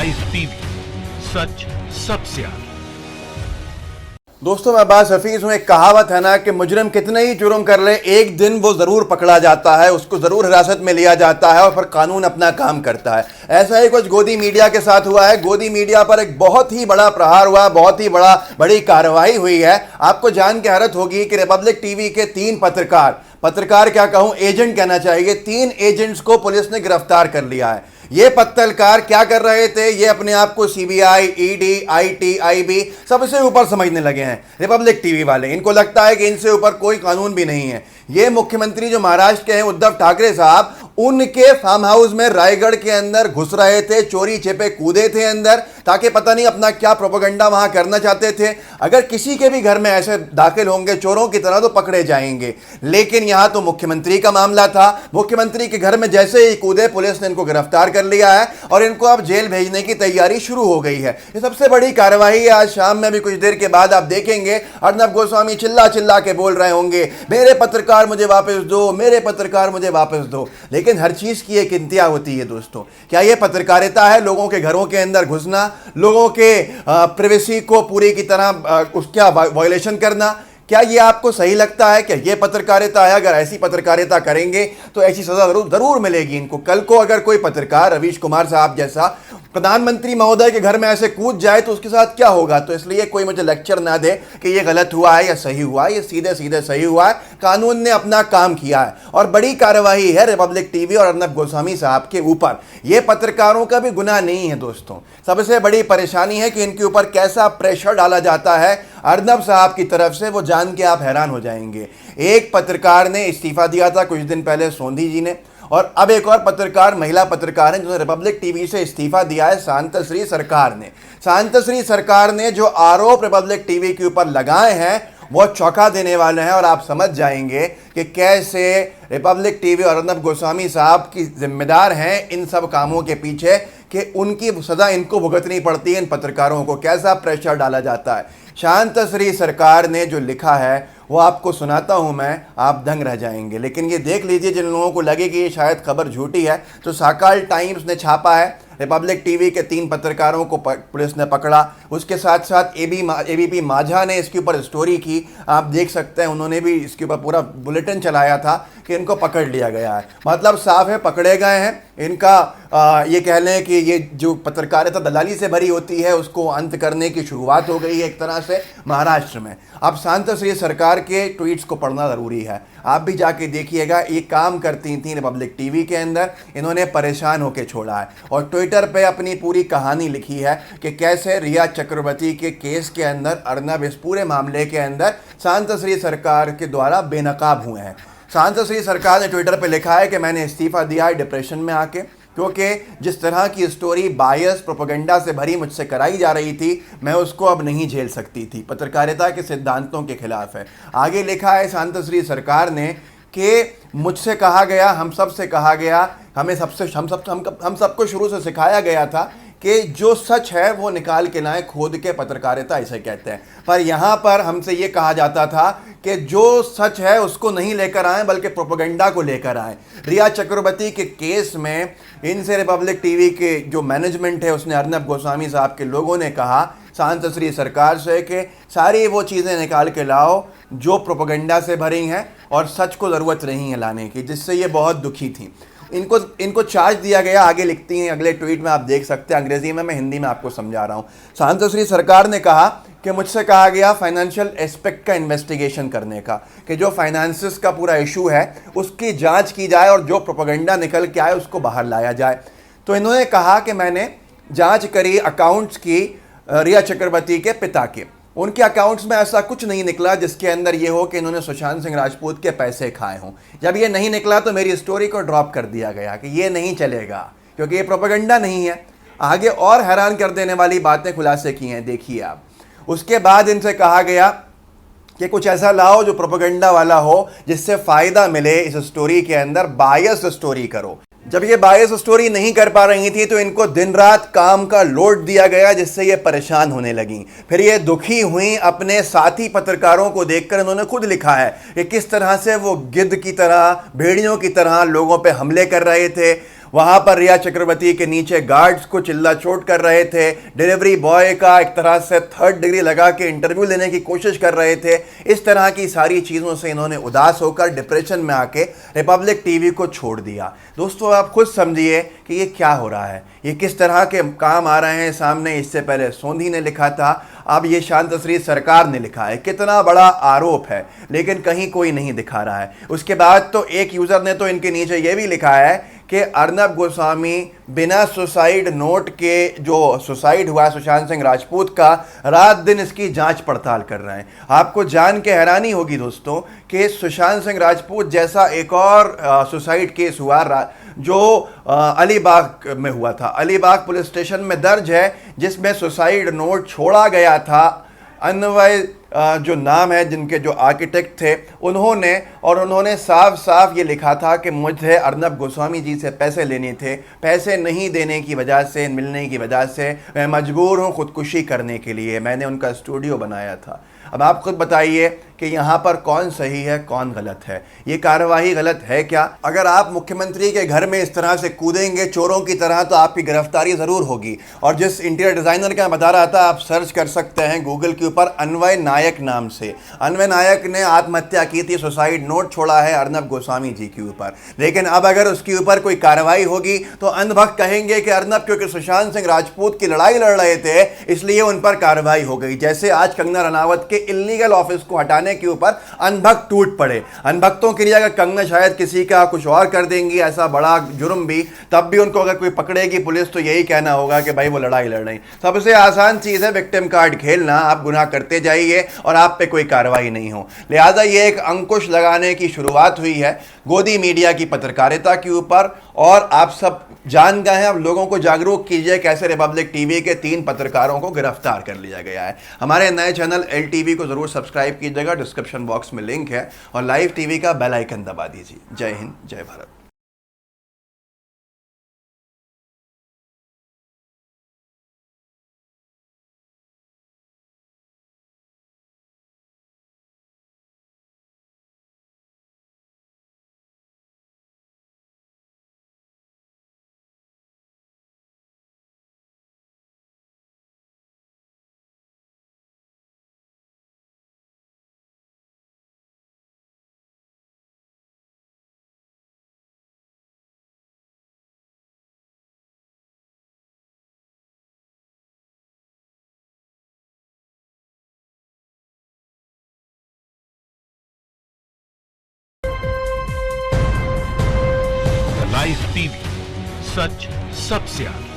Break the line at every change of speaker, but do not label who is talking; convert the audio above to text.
Live TV, सच सबसे आगे।
दोस्तों, मैं बात हफीज हूं। एक कहावत है ना कि मुजरिम कितने ही जुर्म कर ले, एक दिन वो जरूर पकड़ा जाता है, उसको जरूर हिरासत में लिया जाता है और फिर कानून अपना काम करता है। ऐसा ही कुछ गोदी मीडिया के साथ हुआ है। गोदी मीडिया पर एक बहुत ही बड़ा प्रहार हुआ, बहुत ही बड़ी कार्रवाई हुई है। आपको जान के हैरत होगी कि रिपब्लिक टीवी के 3 पत्रकार क्या कहूं, एजेंट कहना चाहिए, 3 एजेंट्स को पुलिस ने गिरफ्तार कर लिया है। ये पत्रकार क्या कर रहे थे, ये अपने आप को सीबीआई, ईडी, आईटी, आईबी सबसे ऊपर समझने लगे हैं रिपब्लिक टीवी वाले। इनको लगता है कि इनसे ऊपर कोई कानून भी नहीं है। ये मुख्यमंत्री जो महाराष्ट्र के हैं, उद्धव ठाकरे साहब, उनके फार्म हाउस में रायगढ़ के अंदर घुस रहे थे, चोरी छिपे कूदे थे अंदर, ताकि पता नहीं अपना क्या प्रोपेगेंडा वहां करना चाहते थे। अगर किसी के भी घर में ऐसे दाखिल होंगे चोरों की तरह तो पकड़े जाएंगे। लेकिन यहां तो मुख्यमंत्री का मामला था। मुख्यमंत्री के घर में जैसे ही कूदे, पुलिस ने इनको गिरफ्तार कर लिया है और इनको अब जेल भेजने की तैयारी शुरू हो गई है। ये सबसे बड़ी कार्रवाई है। आज शाम में भी कुछ देर के बाद आप देखेंगे अर्नब गोस्वामी चिल्ला चिल्ला के बोल रहे होंगे, मेरे पत्रकार मुझे वापस दो, मेरे पत्रकार मुझे वापस दो। लेकिन हर चीज की एक इंतहा होती है दोस्तों। क्या यह पत्रकारिता है? लोगों के घरों के अंदर घुसना, लोगों के प्राइवेसी को पूरी की तरह उसका वायलेशन करना, क्या ये आपको सही लगता है? क्या ये पत्रकारिता है? अगर ऐसी पत्रकारिता करेंगे तो ऐसी सजा जरूर मिलेगी इनको। कल को अगर कोई पत्रकार रवीश कुमार साहब जैसा प्रधानमंत्री महोदय के घर में ऐसे कूद जाए तो उसके साथ क्या होगा? तो इसलिए कोई मुझे लेक्चर ना दे कि ये गलत हुआ है या सही हुआ है। ये सीधे सीधे सही हुआ है। कानून ने अपना काम किया है और बड़ी कार्रवाई है रिपब्लिक टीवी और अर्नब गोस्वामी साहब के ऊपर। ये पत्रकारों का भी गुनाह नहीं है दोस्तों। सबसे बड़ी परेशानी है कि इनके ऊपर कैसा प्रेशर डाला जाता है अर्नब साहब की तरफ से, वो जान के आप हैरान हो जाएंगे। एक पत्रकार ने इस्तीफा दिया था कुछ दिन पहले, सोंधी जी ने, और अब एक और पत्रकार, महिला पत्रकार हैं जिन्होंने रिपब्लिक टीवी से इस्तीफा दिया है, शांतश्री सरकार ने। शांतश्री सरकार ने जो आरोप रिपब्लिक टीवी के ऊपर लगाए हैं वो चौंका देने वाले हैं और आप समझ जाएंगे कि कैसे रिपब्लिक टीवी और अर्नब गोस्वामी साहब की जिम्मेदार हैं इन सब कामों के पीछे, कि उनकी सजा इनको भुगतनी पड़ती है। इन पत्रकारों को कैसा प्रेशर डाला जाता है। शांतश्री सरकार ने जो लिखा है वो आपको सुनाता हूं मैं, आप दंग रह जाएंगे। लेकिन ये देख लीजिए, जिन लोगों को लगे कि ये शायद खबर झूठी है, तो सकाल टाइम्स ने छापा है, रिपब्लिक टीवी के 3 पत्रकारों को पुलिस ने पकड़ा। उसके साथ साथ एबीपी माझा ने इसके ऊपर स्टोरी की, आप देख सकते हैं, उन्होंने भी इसके ऊपर पूरा बुलेटिन चलाया था कि इनको पकड़ लिया गया है। मतलब साफ है, पकड़े गए हैं। इनका ये कह लें कि ये जो पत्रकारिता दलाली से भरी होती है उसको अंत करने की शुरुआत हो गई है एक तरह से महाराष्ट्र में। अब शांतश्री सरकार के ट्वीट्स को पढ़ना ज़रूरी है। आप भी जाके देखिएगा, ये काम करती थी रिपब्लिक टीवी के अंदर, इन्होंने परेशान होकर छोड़ा है और ट्विटर पे अपनी पूरी कहानी लिखी है कि कैसे रिया चक्रवर्ती के केस के अंदर अर्नब इस पूरे मामले के अंदर शांतश्री सरकार के द्वारा बेनकाब हुए हैं। शांतश्री सरकार ने ट्विटर पे लिखा है कि मैंने इस्तीफा दिया है डिप्रेशन में आके, क्योंकि जिस तरह की स्टोरी बायस प्रोपेगेंडा से भरी मुझसे कराई जा रही थी, मैं उसको अब नहीं झेल सकती थी। पत्रकारिता के सिद्धांतों के खिलाफ है। आगे लिखा है शांतश्री सरकार ने कि मुझसे कहा गया, हम सब से कहा गया, हम सबको शुरू से सिखाया गया था कि जो सच है वो निकाल के लाएं, खोद के पत्रकारिता इसे कहते हैं। पर यहाँ पर हमसे ये कहा जाता था कि जो सच है उसको नहीं लेकर आएं, बल्कि प्रोपेगेंडा को लेकर आएं। रिया चक्रवर्ती के केस में इनसे रिपब्लिक टीवी के जो मैनेजमेंट है उसने, अर्नब गोस्वामी साहब के लोगों ने कहा शांतश्री सरकार से कि सारी वो चीज़ें निकाल के लाओ जो प्रोपेगेंडा से भरी हैं और सच को ज़रूरत नहीं है लाने की, जिससे ये बहुत दुखी थी। इनको चार्ज दिया गया। आगे लिखती हैं अगले ट्वीट में, आप देख सकते हैं, अंग्रेजी में, मैं हिंदी में आपको समझा रहा हूं। शांतश्री सरकार ने कहा कि मुझसे कहा गया फाइनेंशियल एस्पेक्ट का इन्वेस्टिगेशन करने का, कि जो फाइनेंसिस का पूरा इशू है उसकी जांच की जाए और जो प्रोपेगेंडा निकल के आए उसको बाहर लाया जाए। तो इन्होंने कहा कि मैंने जांच करी अकाउंट्स की रिया चक्रवर्ती के पिता के, उनके अकाउंट्स में ऐसा कुछ नहीं निकला जिसके अंदर ये हो कि इन्होंने सुशांत सिंह राजपूत के पैसे खाए हों। जब ये नहीं निकला तो मेरी स्टोरी को ड्रॉप कर दिया गया कि ये नहीं चलेगा, क्योंकि ये प्रोपेगेंडा नहीं है। आगे और हैरान कर देने वाली बातें खुलासे की हैं, देखिए आप। उसके बाद इनसे कहा गया कि कुछ ऐसा लाओ जो प्रोपेगेंडा वाला हो, जिससे फ़ायदा मिले इस स्टोरी के अंदर, बायस स्टोरी करो। जब ये बायस स्टोरी नहीं कर पा रही थी तो इनको दिन रात काम का लोड दिया गया, जिससे ये परेशान होने लगी। फिर ये दुखी हुई अपने साथी पत्रकारों को देखकर। इन्होंने खुद लिखा है कि किस तरह से वो गिद्ध की तरह, भेड़ियों की तरह लोगों पे हमले कर रहे थे वहां पर रिया चक्रवर्ती के नीचे गार्ड्स को चिल्ला चोट कर रहे थे, डिलीवरी बॉय का एक तरह से थर्ड डिग्री लगा के इंटरव्यू लेने की कोशिश कर रहे थे। इस तरह की सारी चीज़ों से इन्होंने उदास होकर डिप्रेशन में आके रिपब्लिक टीवी को छोड़ दिया। दोस्तों आप खुद समझिए कि ये क्या हो रहा है, ये किस तरह के काम आ रहे हैं सामने। इससे पहले सोंधी ने लिखा था, अब ये शांतश्री सरकार ने लिखा है। कितना बड़ा आरोप है, लेकिन कहीं कोई नहीं दिखा रहा है। उसके बाद तो एक यूज़र ने तो इनके नीचे ये भी लिखा है कि अर्नब गोस्वामी बिना सुसाइड नोट के, जो सुसाइड हुआ सुशांत सिंह राजपूत का, रात दिन इसकी जांच पड़ताल कर रहे हैं। आपको जान के हैरानी होगी दोस्तों कि सुशांत सिंह राजपूत जैसा एक और सुसाइड केस हुआ जो अलीबाग में हुआ था, अलीबाग पुलिस स्टेशन में दर्ज है, जिसमें सुसाइड नोट छोड़ा गया था। अन्वय जो नाम है, जिनके जो आर्किटेक्ट थे, उन्होंने साफ साफ ये लिखा था कि मुझे अर्नब गोस्वामी जी से पैसे लेने थे, पैसे नहीं देने की वजह से, मिलने की वजह से मैं मजबूर हूँ खुदकुशी करने के लिए। मैंने उनका स्टूडियो बनाया था। अब आप खुद बताइए कि यहाँ पर कौन सही है कौन गलत है, ये कार्यवाही गलत है क्या? अगर आप मुख्यमंत्री के घर में इस तरह से कूदेंगे चोरों की तरह तो आपकी गिरफ्तारी ज़रूर होगी। और जिस इंटीरियर डिज़ाइनर का बता रहा था, आप सर्च कर सकते हैं गूगल के ऊपर, अन्वय नायक नाम से। अन्वय नायक ने आत्महत्या की थी, सुसाइड नोट छोड़ा है अर्नब गोस्वामी जी के ऊपर। लेकिन अब अगर उसके ऊपर कोई कार्रवाई होगी तो अंधभक्त कहेंगे कि अर्नब क्योंकि सुशांत सिंह राजपूत की लड़ाई लड़ रहे थे इसलिए उन पर कार्रवाई हो गई। जैसे आज कंगना रनावत के इल्लीगल ऑफिस को हटाने के ऊपर अनभक्त टूट पड़े। अनभक्तों के लिए अगर कंगना शायद किसी का कुछ और कर देंगी, ऐसा बड़ा जुर्म भी, तब भी उनको अगर कोई पकड़ेगी पुलिस तो यही कहना होगा कि भाई वो लड़ाई लड़ रही। सबसे आसान चीज है विक्टिम कार्ड खेलना। आप गुनाह करते जाइए और आप पे कोई कार्रवाई नहीं हो। लिहाजा ये एक अंकुश लगाने की शुरुआत हुई है गोदी मीडिया की पत्रकारिता के ऊपर, और आप सब जान गए हैं। अब लोगों को जागरूक कीजिए कैसे रिपब्लिक टीवी के 3 पत्रकारों को गिरफ्तार कर लिया गया है। हमारे नए चैनल LTV को जरूर सब्सक्राइब कीजिएगा, डिस्क्रिप्शन बॉक्स में लिंक है, और लाइव टीवी का बेल आइकन दबा दीजिए। जय हिंद, जय भारत।
लाइव टीवी, सच सबसे आगे।